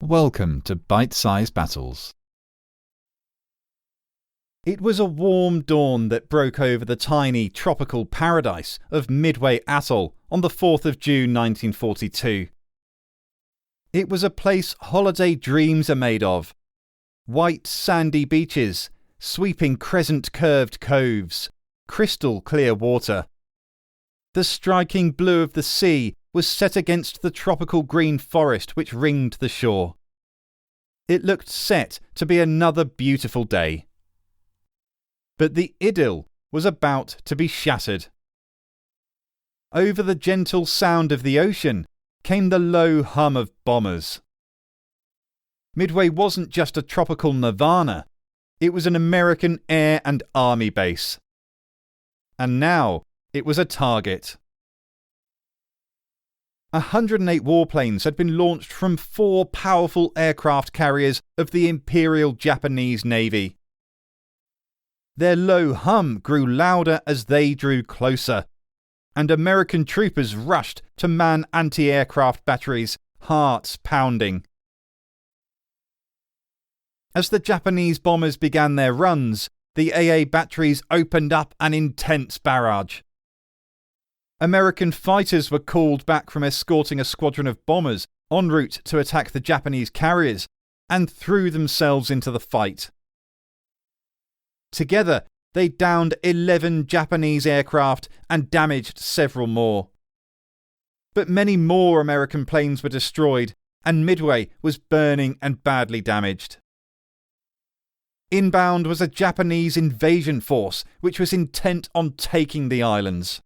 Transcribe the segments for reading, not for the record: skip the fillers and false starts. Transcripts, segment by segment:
Welcome to Bite-Sized Battles. It was a warm dawn that broke over the tiny tropical paradise of Midway Atoll on the 4th of June 1942. It was a place holiday dreams are made of. White sandy beaches, sweeping crescent-curved coves, crystal clear water. The striking blue of the sea was set against the tropical green forest which ringed the shore. It looked set to be another beautiful day. But the idyll was about to be shattered. Over the gentle sound of the ocean came the low hum of bombers. Midway wasn't just a tropical nirvana, it was an American air and army base. And now it was a target. 108 warplanes had been launched from 4 powerful aircraft carriers of the Imperial Japanese Navy. Their low hum grew louder as they drew closer, and American troopers rushed to man anti-aircraft batteries, hearts pounding. As the Japanese bombers began their runs, the AA batteries opened up an intense barrage. American fighters were called back from escorting a squadron of bombers en route to attack the Japanese carriers and threw themselves into the fight. Together, they downed 11 Japanese aircraft and damaged several more. But many more American planes were destroyed, and Midway was burning and badly damaged. Inbound was a Japanese invasion force which was intent on taking the islands.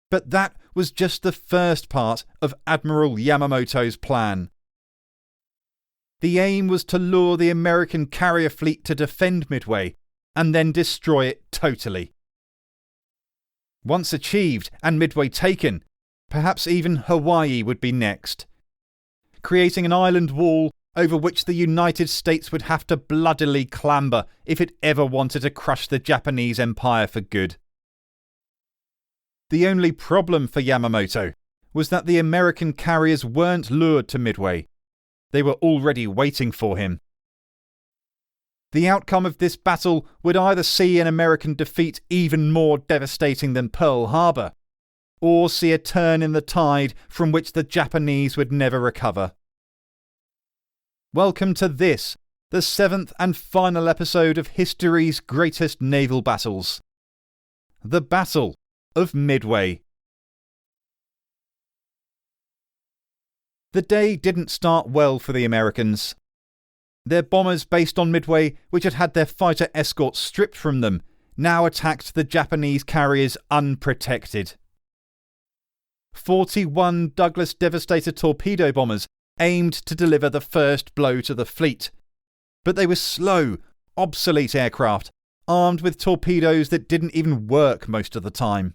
But that was just the first part of Admiral Yamamoto's plan. The aim was to lure the American carrier fleet to defend Midway and then destroy it totally. Once achieved and Midway taken, perhaps even Hawaii would be next, creating an island wall over which the United States would have to bloodily clamber if it ever wanted to crush the Japanese Empire for good. The only problem for Yamamoto was that the American carriers weren't lured to Midway. They were already waiting for him. The outcome of this battle would either see an American defeat even more devastating than Pearl Harbour, or see a turn in the tide from which the Japanese would never recover. Welcome to this, the 7th and final episode of history's greatest naval battles. The Battle of Midway. The day didn't start well for the Americans. Their bombers based on Midway, which had had their fighter escorts stripped from them, now attacked the Japanese carriers unprotected. 41 Douglas Devastator torpedo bombers aimed to deliver the first blow to the fleet, but they were slow, obsolete aircraft, armed with torpedoes that didn't even work most of the time.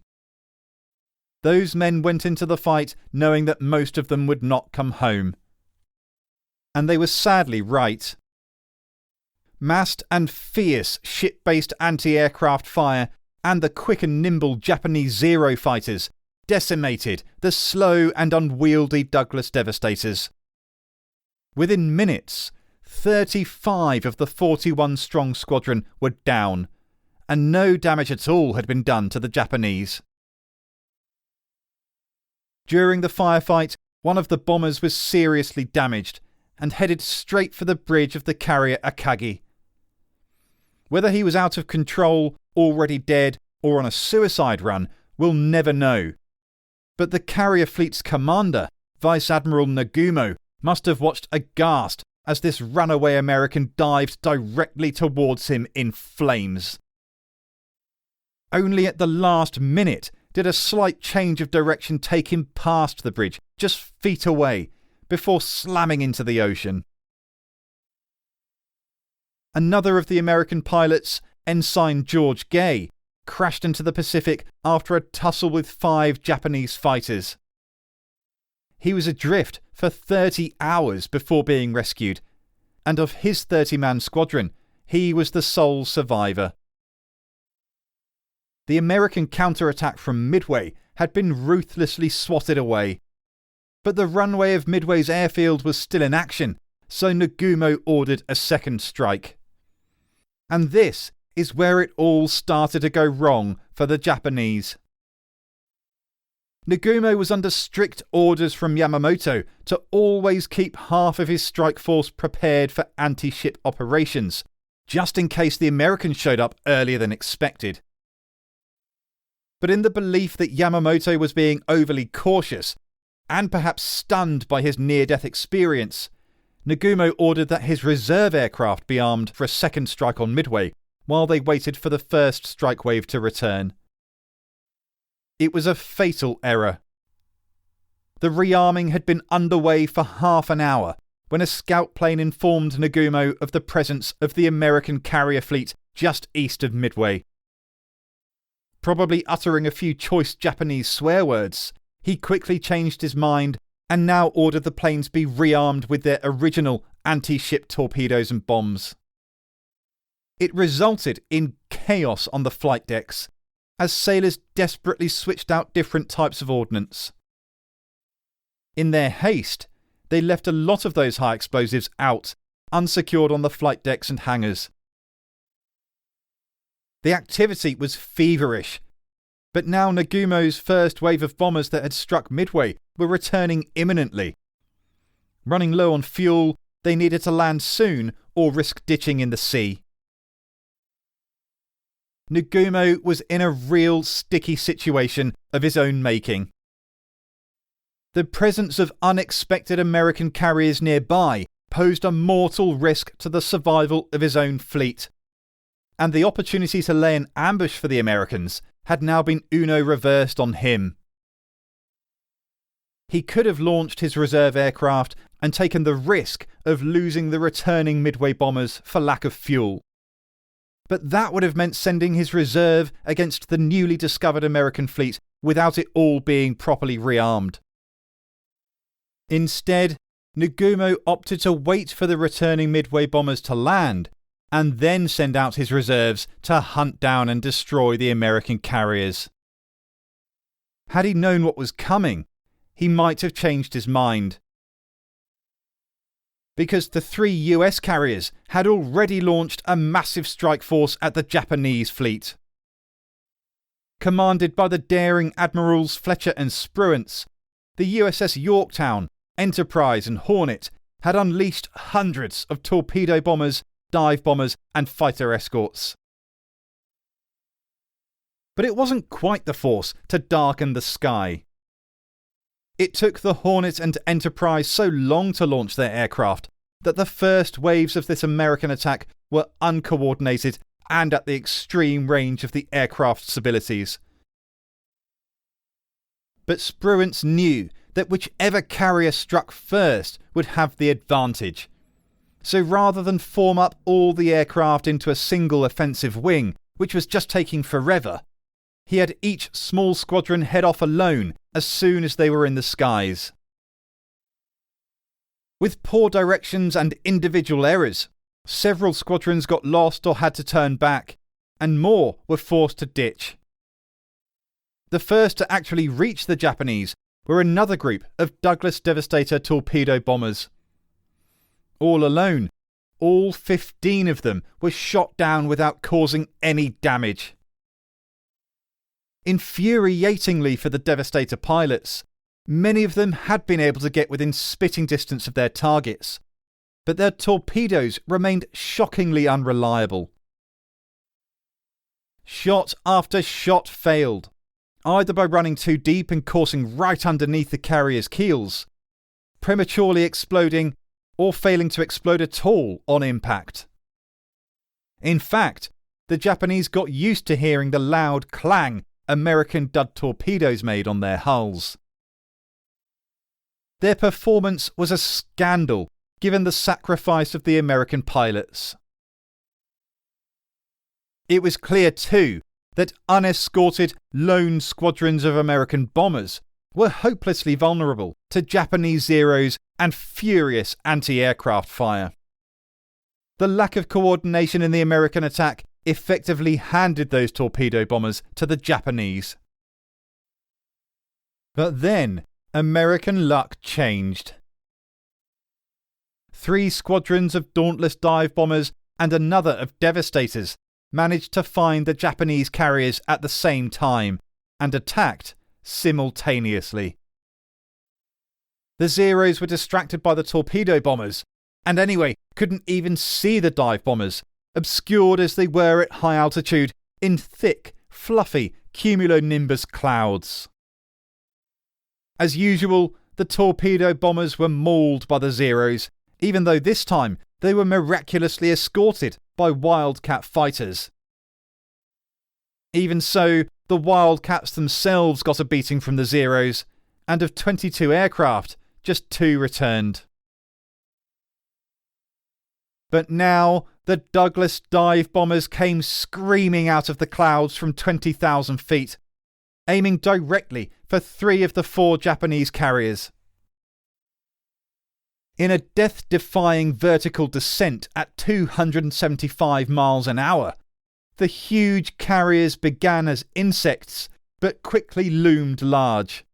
Those men went into the fight knowing that most of them would not come home. And they were sadly right. Massed and fierce ship-based anti-aircraft fire and the quick and nimble Japanese Zero fighters decimated the slow and unwieldy Douglas Devastators. Within minutes, 35 of the 41-strong squadron were down, and no damage at all had been done to the Japanese. During the firefight, one of the bombers was seriously damaged and headed straight for the bridge of the carrier Akagi. Whether he was out of control, already dead, or on a suicide run, we'll never know. But the carrier fleet's commander, Vice Admiral Nagumo, must have watched aghast as this runaway American dived directly towards him in flames. Only at the last minute did a slight change of direction take him past the bridge, just feet away, before slamming into the ocean. Another of the American pilots, Ensign George Gay, crashed into the Pacific after a tussle with 5 Japanese fighters. He was adrift for 30 hours before being rescued, and of his 30-man squadron, he was the sole survivor. The American counterattack from Midway had been ruthlessly swatted away, but the runway of Midway's airfield was still in action, so Nagumo ordered a second strike. And this is where it all started to go wrong for the Japanese. Nagumo was under strict orders from Yamamoto to always keep half of his strike force prepared for anti-ship operations, just in case the Americans showed up earlier than expected. But in the belief that Yamamoto was being overly cautious, and perhaps stunned by his near-death experience, Nagumo ordered that his reserve aircraft be armed for a second strike on Midway, while they waited for the first strike wave to return. It was a fatal error. The rearming had been underway for half an hour when a scout plane informed Nagumo of the presence of the American carrier fleet just east of Midway. Probably uttering a few choice Japanese swear words, he quickly changed his mind and now ordered the planes be rearmed with their original anti-ship torpedoes and bombs. It resulted in chaos on the flight decks, as sailors desperately switched out different types of ordnance. In their haste, they left a lot of those high explosives out, unsecured on the flight decks and hangars. The activity was feverish, but now Nagumo's first wave of bombers that had struck Midway were returning imminently. Running low on fuel, they needed to land soon or risk ditching in the sea. Nagumo was in a real sticky situation of his own making. The presence of unexpected American carriers nearby posed a mortal risk to the survival of his own fleet, and the opportunity to lay an ambush for the Americans had now been Uno reversed on him. He could have launched his reserve aircraft and taken the risk of losing the returning Midway bombers for lack of fuel. But that would have meant sending his reserve against the newly discovered American fleet without it all being properly rearmed. Instead, Nagumo opted to wait for the returning Midway bombers to land and then send out his reserves to hunt down and destroy the American carriers. Had he known what was coming, he might have changed his mind. Because the 3 US carriers had already launched a massive strike force at the Japanese fleet. Commanded by the daring Admirals Fletcher and Spruance, the USS Yorktown, Enterprise and Hornet had unleashed hundreds of torpedo bombers, dive bombers and fighter escorts. But it wasn't quite the force to darken the sky. It took the Hornet and Enterprise so long to launch their aircraft that the first waves of this American attack were uncoordinated and at the extreme range of the aircraft's abilities. But Spruance knew that whichever carrier struck first would have the advantage. So rather than form up all the aircraft into a single offensive wing, which was just taking forever, he had each small squadron head off alone as soon as they were in the skies. With poor directions and individual errors, several squadrons got lost or had to turn back, and more were forced to ditch. The first to actually reach the Japanese were another group of Douglas Devastator torpedo bombers. All alone, all 15 of them were shot down without causing any damage. Infuriatingly for the Devastator pilots, many of them had been able to get within spitting distance of their targets, but their torpedoes remained shockingly unreliable. Shot after shot failed, either by running too deep and coursing right underneath the carrier's keels, prematurely exploding, or failing to explode at all on impact. In fact, the Japanese got used to hearing the loud clang American dud torpedoes made on their hulls. Their performance was a scandal, given the sacrifice of the American pilots. It was clear too that unescorted lone squadrons of American bombers were hopelessly vulnerable to Japanese Zeros and furious anti-aircraft fire. The lack of coordination in the American attack effectively handed those torpedo bombers to the Japanese. But then, American luck changed. 3 squadrons of Dauntless dive bombers and another of Devastators managed to find the Japanese carriers at the same time and attacked simultaneously. The Zeros were distracted by the torpedo bombers, and anyway couldn't even see the dive bombers, obscured as they were at high altitude in thick, fluffy cumulonimbus clouds. As usual, the torpedo bombers were mauled by the Zeros, even though this time they were miraculously escorted by Wildcat fighters. Even so, the Wildcats themselves got a beating from the Zeros, and of 22 aircraft, just 2 returned. But now, the Douglas dive bombers came screaming out of the clouds from 20,000 feet, aiming directly for 3 of the 4 Japanese carriers. In a death-defying vertical descent at 275 miles an hour, the huge carriers began as insects, but quickly loomed large.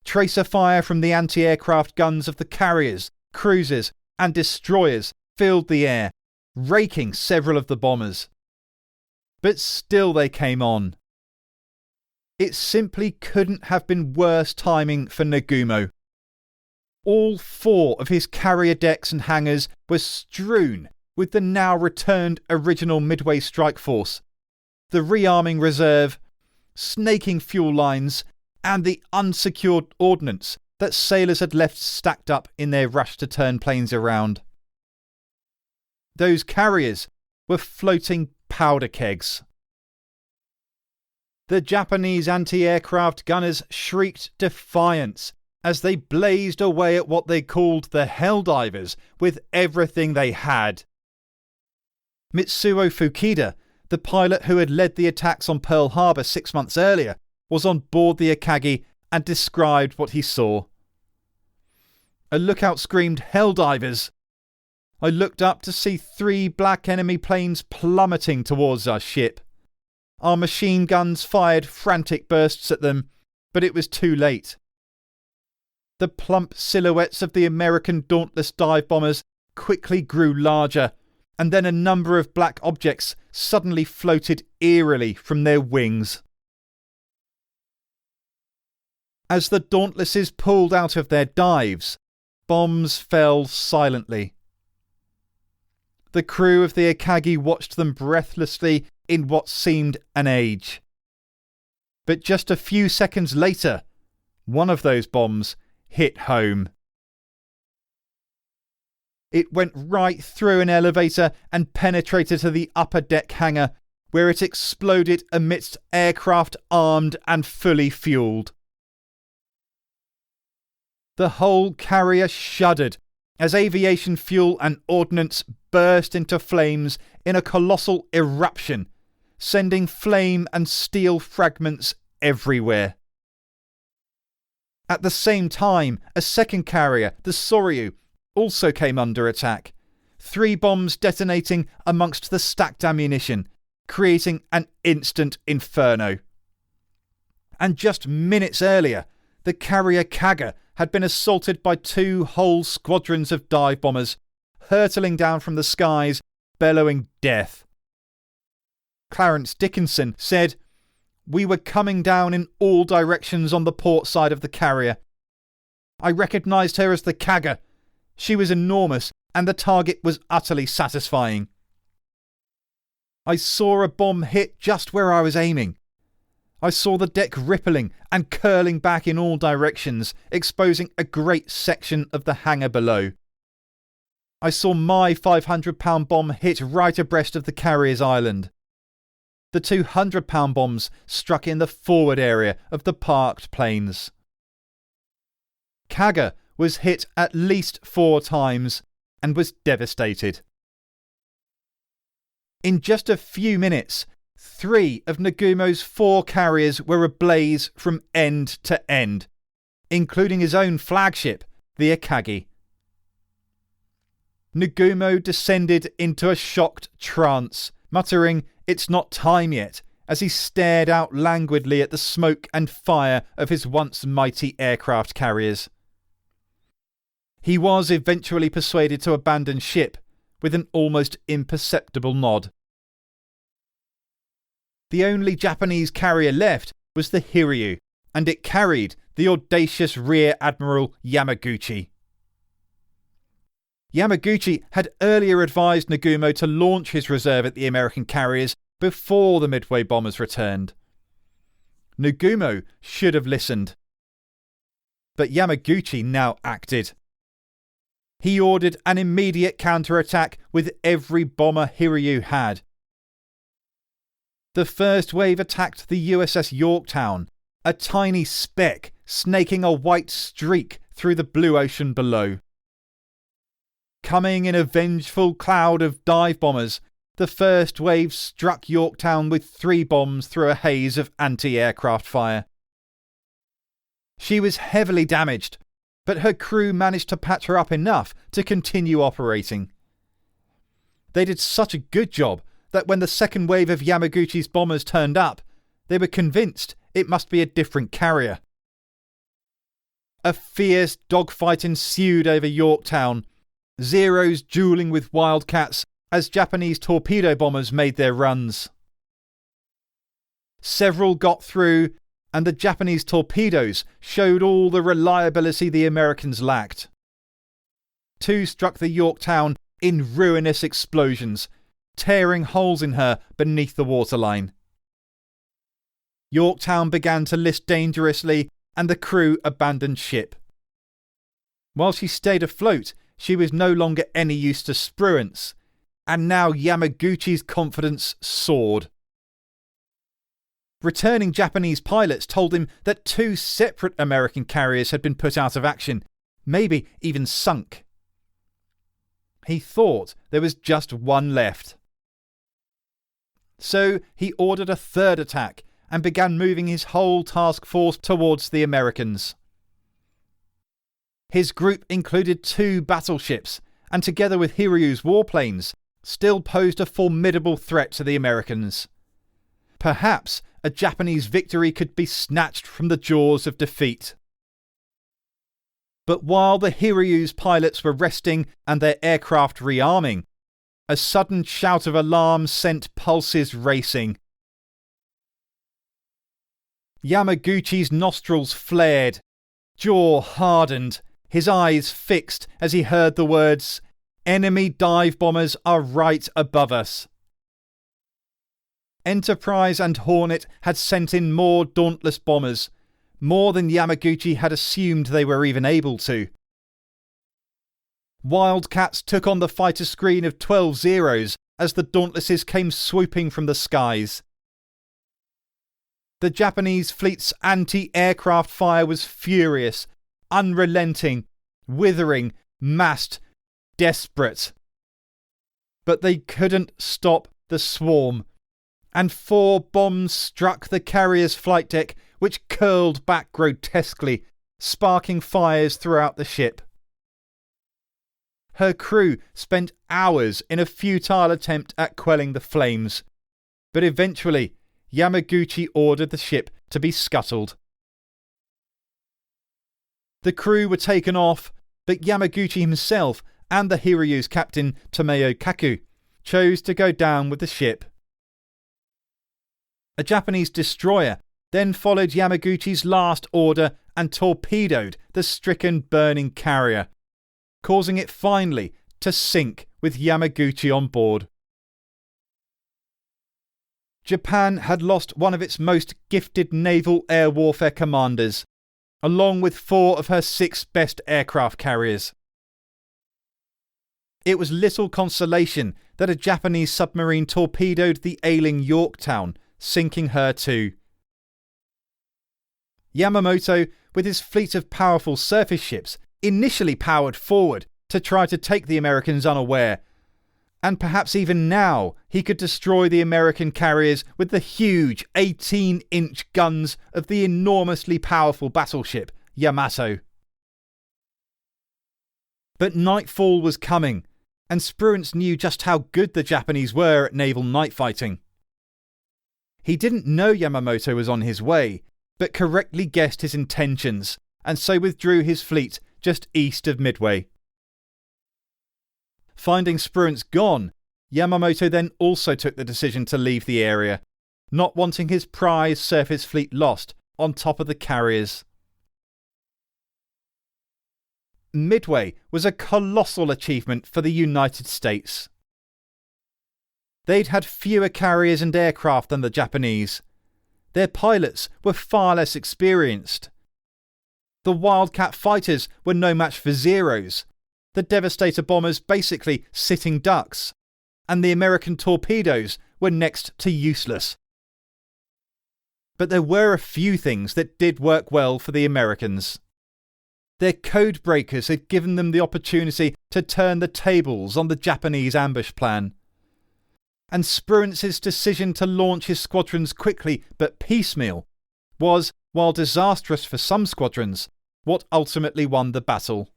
Tracer fire from the anti-aircraft guns of the carriers, cruisers, and destroyers filled the air, raking several of the bombers. But still they came on. It simply couldn't have been worse timing for Nagumo. All 4 of his carrier decks and hangars were strewn with the now returned original Midway strike force, the rearming reserve, snaking fuel lines, and the unsecured ordnance that sailors had left stacked up in their rush to turn planes around. Those carriers were floating powder kegs. The Japanese anti-aircraft gunners shrieked defiance as they blazed away at what they called the Helldivers with everything they had. Mitsuo Fukida, the pilot who had led the attacks on Pearl Harbour 6 months earlier, was on board the Akagi and described what he saw. A lookout screamed, "Helldivers!" I looked up to see 3 black enemy planes plummeting towards our ship. Our machine guns fired frantic bursts at them, but it was too late. The plump silhouettes of the American Dauntless dive bombers quickly grew larger, and then a number of black objects suddenly floated eerily from their wings. As the Dauntlesses pulled out of their dives, bombs fell silently. The crew of the Akagi watched them breathlessly in what seemed an age. But just a few seconds later, one of those bombs hit home. It went right through an elevator and penetrated to the upper deck hangar, where it exploded amidst aircraft armed and fully fueled. The whole carrier shuddered as aviation fuel and ordnance burst into flames in a colossal eruption, sending flame and steel fragments everywhere. At the same time, a second carrier, the Soryu, also came under attack, 3 bombs detonating amongst the stacked ammunition, creating an instant inferno. And just minutes earlier, the carrier Kaga had been assaulted by 2 whole squadrons of dive bombers, hurtling down from the skies, bellowing death. Clarence Dickinson said, "We were coming down in all directions on the port side of the carrier. I recognised her as the Kaga. She was enormous, and the target was utterly satisfying. I saw a bomb hit just where I was aiming. I saw the deck rippling and curling back in all directions, exposing a great section of the hangar below. I saw my 500-pound bomb hit right abreast of the carrier's island. The 200-pound bombs struck in the forward area of the parked planes. Kaga was hit at least 4 times and was devastated. In just a few minutes, 3 of Nagumo's 4 carriers were ablaze from end to end, including his own flagship, the Akagi. Nagumo descended into a shocked trance, muttering, "It's not time yet," as he stared out languidly at the smoke and fire of his once mighty aircraft carriers. He was eventually persuaded to abandon ship, with an almost imperceptible nod. The only Japanese carrier left was the Hiryu, and it carried the audacious Rear Admiral Yamaguchi. Yamaguchi had earlier advised Nagumo to launch his reserve at the American carriers before the Midway bombers returned. Nagumo should have listened. But Yamaguchi now acted. He ordered an immediate counterattack with every bomber Hiryu had. The first wave attacked the USS Yorktown, a tiny speck snaking a white streak through the blue ocean below. Coming in a vengeful cloud of dive bombers, the first wave struck Yorktown with 3 bombs through a haze of anti-aircraft fire. She was heavily damaged, but her crew managed to patch her up enough to continue operating. They did such a good job that when the second wave of Yamaguchi's bombers turned up, they were convinced it must be a different carrier. A fierce dogfight ensued over Yorktown, Zeros duelling with Wildcats as Japanese torpedo bombers made their runs. Several got through, and the Japanese torpedoes showed all the reliability the Americans lacked. 2 struck the Yorktown in ruinous explosions, tearing holes in her beneath the waterline. Yorktown began to list dangerously, and the crew abandoned ship. While she stayed afloat, she was no longer any use to Spruance, and now Yamaguchi's confidence soared. Returning Japanese pilots told him that 2 separate American carriers had been put out of action, maybe even sunk. He thought there was just 1 left. So he ordered a 3rd attack and began moving his whole task force towards the Americans. His group included 2 battleships, and together with Hiryu's warplanes, still posed a formidable threat to the Americans. Perhaps a Japanese victory could be snatched from the jaws of defeat. But while the Hiryu's pilots were resting and their aircraft rearming, a sudden shout of alarm sent pulses racing. Yamaguchi's nostrils flared, jaw hardened, his eyes fixed as he heard the words, "Enemy dive bombers are right above us." Enterprise and Hornet had sent in more Dauntless bombers, more than Yamaguchi had assumed they were even able to. Wildcats took on the fighter screen of 12 Zeros as the Dauntlesses came swooping from the skies. The Japanese fleet's anti-aircraft fire was furious, unrelenting, withering, massed, desperate. But they couldn't stop the swarm, and 4 bombs struck the carrier's flight deck, which curled back grotesquely, sparking fires throughout the ship. Her crew spent hours in a futile attempt at quelling the flames, but eventually Yamaguchi ordered the ship to be scuttled. The crew were taken off, but Yamaguchi himself and the Hiryu's captain Tomeo Kaku chose to go down with the ship. A Japanese destroyer then followed Yamaguchi's last order and torpedoed the stricken burning carrier, causing it finally to sink with Yamaguchi on board. Japan had lost one of its most gifted naval air warfare commanders, along with 4 of her 6 best aircraft carriers. It was little consolation that a Japanese submarine torpedoed the ailing Yorktown, sinking her too. Yamamoto, with his fleet of powerful surface ships, initially powered forward to try to take the Americans unaware, and perhaps even now he could destroy the American carriers with the huge 18-inch guns of the enormously powerful battleship Yamato. But nightfall was coming, and Spruance knew just how good the Japanese were at naval night fighting. He didn't know Yamamoto was on his way, but correctly guessed his intentions, and so withdrew his fleet just east of Midway. Finding Spruance gone, Yamamoto then also took the decision to leave the area, not wanting his prize surface fleet lost on top of the carriers. Midway was a colossal achievement for the United States. They'd had fewer carriers and aircraft than the Japanese. Their pilots were far less experienced. The Wildcat fighters were no match for Zeros, the Devastator bombers basically sitting ducks, and the American torpedoes were next to useless. But there were a few things that did work well for the Americans. Their code breakers had given them the opportunity to turn the tables on the Japanese ambush plan. And Spruance's decision to launch his squadrons quickly but piecemeal was, while disastrous for some squadrons, what ultimately won the battle.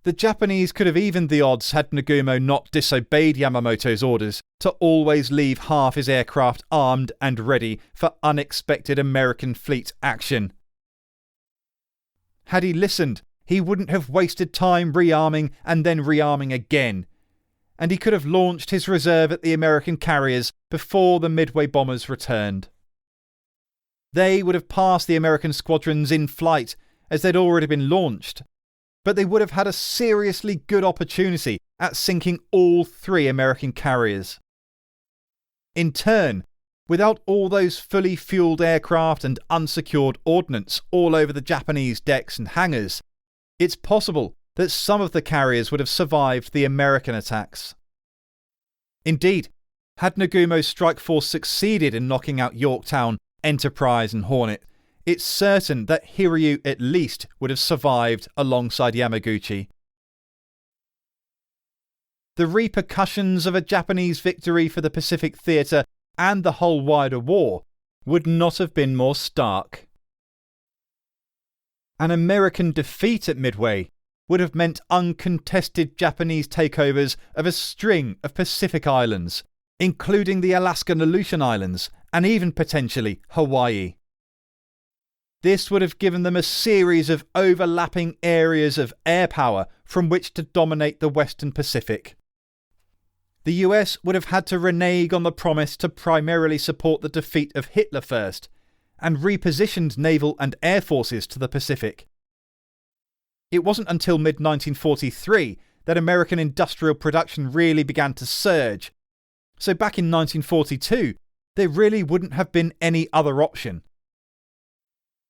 The Japanese could have evened the odds had Nagumo not disobeyed Yamamoto's orders to always leave half his aircraft armed and ready for unexpected American fleet action. Had he listened, he wouldn't have wasted time rearming and then rearming again, and he could have launched his reserve at the American carriers before the Midway bombers returned. They would have passed the American squadrons in flight as they'd already been launched, but they would have had a seriously good opportunity at sinking all 3 American carriers. In turn, without all those fully fueled aircraft and unsecured ordnance all over the Japanese decks and hangars, it's possible that some of the carriers would have survived the American attacks. Indeed, had Nagumo's strike force succeeded in knocking out Yorktown, Enterprise and Hornet, it's certain that Hiryu at least would have survived alongside Yamaguchi. The repercussions of a Japanese victory for the Pacific Theatre and the whole wider war would not have been more stark. An American defeat at Midway would have meant uncontested Japanese takeovers of a string of Pacific islands, including the Alaskan Aleutian Islands and even potentially Hawaii. This would have given them a series of overlapping areas of air power from which to dominate the Western Pacific. The US would have had to renege on the promise to primarily support the defeat of Hitler first, and repositioned naval and air forces to the Pacific. It wasn't until mid-1943 that American industrial production really began to surge, so back in 1942 there really wouldn't have been any other option.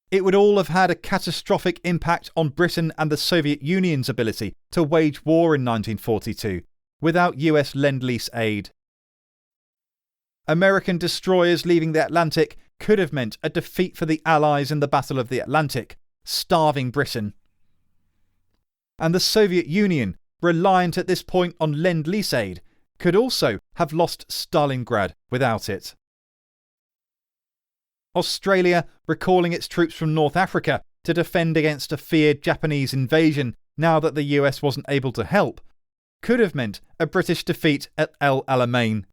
It would all have had a catastrophic impact on Britain and the Soviet Union's ability to wage war in 1942 without US Lend-Lease aid. American destroyers leaving the Atlantic could have meant a defeat for the Allies in the Battle of the Atlantic, starving Britain. And the Soviet Union, reliant at this point on Lend-Lease aid, could also have lost Stalingrad without it. Australia, recalling its troops from North Africa to defend against a feared Japanese invasion now that the US wasn't able to help, could have meant a British defeat at El Alamein.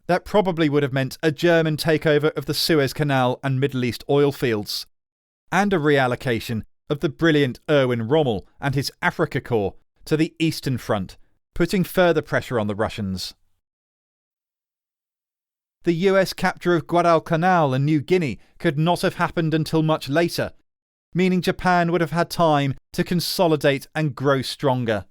That probably would have meant a German takeover of the Suez Canal and Middle East oil fields, and a reallocation of the brilliant Erwin Rommel and his Africa Corps to the Eastern Front, putting further pressure on the Russians. The US capture of Guadalcanal and New Guinea could not have happened until much later, meaning Japan would have had time to consolidate and grow stronger.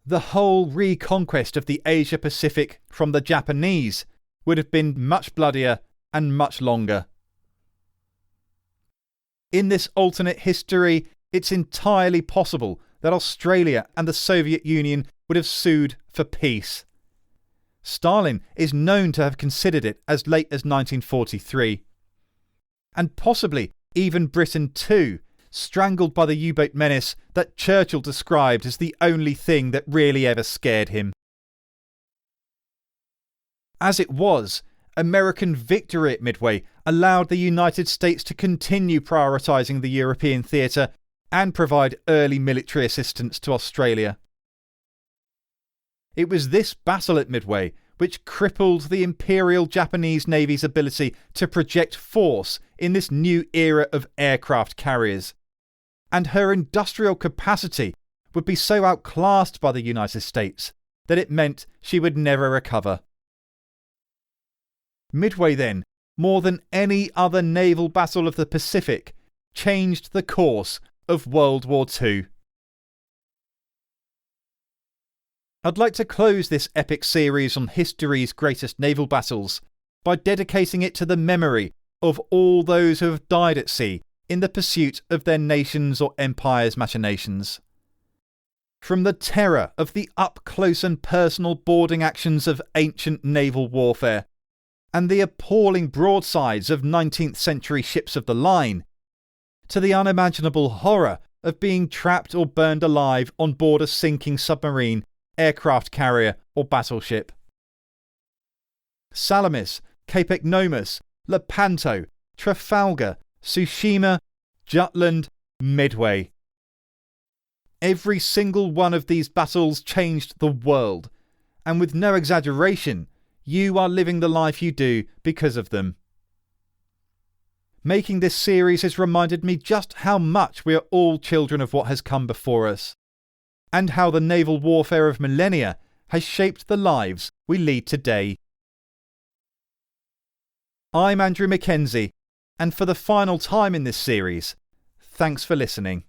The whole reconquest of the Asia-Pacific from the Japanese would have been much bloodier and much longer. In this alternate history, it's entirely possible that Australia and the Soviet Union would have sued for peace. Stalin is known to have considered it as late as 1943. And possibly even Britain too, strangled by the U-boat menace that Churchill described as the only thing that really ever scared him. As it was, American victory at Midway allowed the United States to continue prioritising the European theatre and provide early military assistance to Australia. It was this battle at Midway which crippled the Imperial Japanese Navy's ability to project force in this new era of aircraft carriers, and her industrial capacity would be so outclassed by the United States that it meant she would never recover. Midway, then, more than any other naval battle of the Pacific, changed the course of World War II. I'd like to close this epic series on history's greatest naval battles by dedicating it to the memory of all those who have died at sea in the pursuit of their nation's or empire's machinations. From the terror of the up-close and personal boarding actions of ancient naval warfare, and the appalling broadsides of 19th century ships of the line, to the unimaginable horror of being trapped or burned alive on board a sinking submarine, aircraft carrier or battleship. Salamis, Cape Eknomus, Lepanto, Trafalgar, Tsushima, Jutland, Midway. Every single one of these battles changed the world, and with no exaggeration, you are living the life you do because of them. Making this series has reminded me just how much we are all children of what has come before us, and how the naval warfare of millennia has shaped the lives we lead today. I'm Andrew Mackenzie, and for the final time in this series, thanks for listening.